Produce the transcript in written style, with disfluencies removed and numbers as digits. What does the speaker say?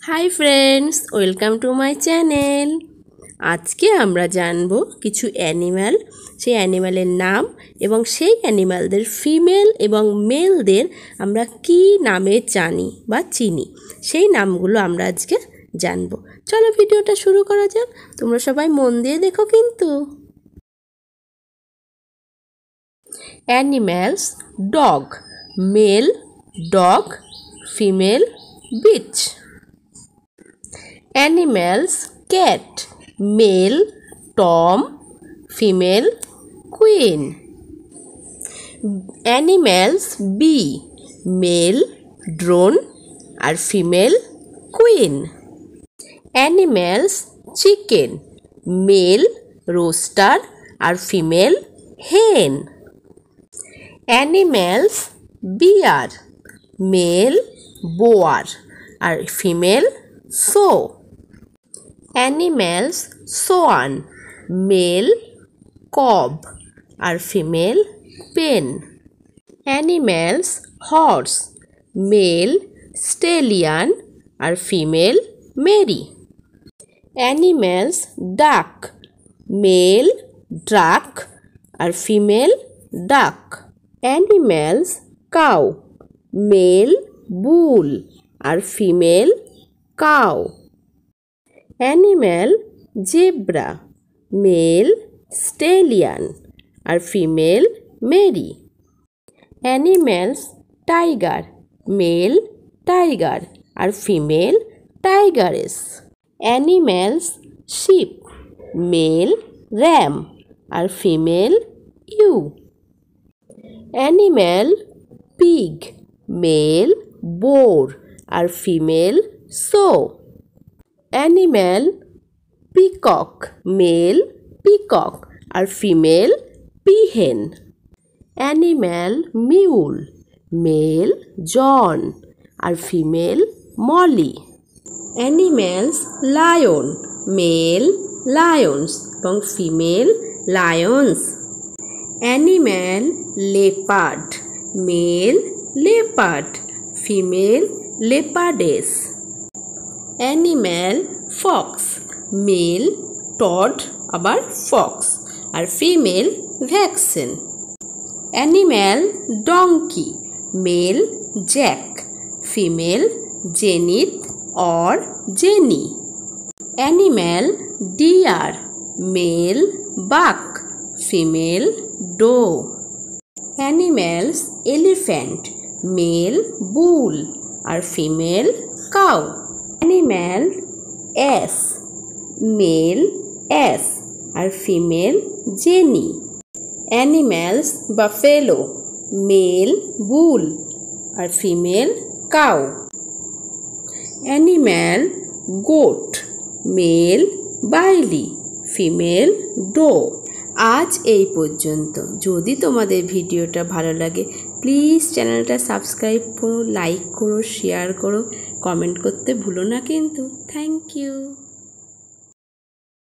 Hi friends, welcome to my channel. আজকে আমরা জানবো কিছু অ্যানিম্যাল, সেই অ্যানিম্যালের নাম এবং সেই অ্যানিম্যালদের ফিমেল এবং মেলদের আমরা কি নামে জানি বা চিনি, সেই নামগুলো আমরা আজকে জানবো। চলো ভিডিওটা শুরু করা যাক। তোমরা সবাই মন দিয়ে দেখো কিন্তু। Animals: dog, male dog, female bitch. Animals: cat, male Tom, female Queen. Animals: bee, male drone আর female queen. Animals: chicken, male rooster আর female hen. Animals: bear, male boar আর female sow. Animals: swan, male cob আর female pen. Animals: horse, male stallion আর female mary. Animals: duck, male duck আর female duck. Animals: cow, male bull আর female cow. Animal: zebra, male stallion আর female mary. Animals: tiger, male tiger আর female tigress. Animals: sheep, male ram আর female ewe. Animal: pig, male boar আর female sow. Animal: peacock, male peacock আর female peahen. Animal: mule, male John আর female Molly. Animals: lion, male lions এবং female lions. Animal: leopard, male leopard, female leopardess. Animal: fox, male toad আবার fox R female vixen. Animal: donkey, male jack, female jenith or jenny. Animal: deer, male buck, female doe. Animals: elephant, male bull আর female cow. Animal: ass, male ass আর female jenny. Animals: buffalo, male bull আর female cow. Animal: goat, male baili, female doe. আজ এই পর্যন্ত। যদি তোমাদের ভিডিওটা ভালো লাগে প্লিজ চ্যানেলটা সাবস্ক্রাইব করো, লাইক করো, শেয়ার করো, কমেন্ট করতে ভুলো না কিন্তু। Thank you.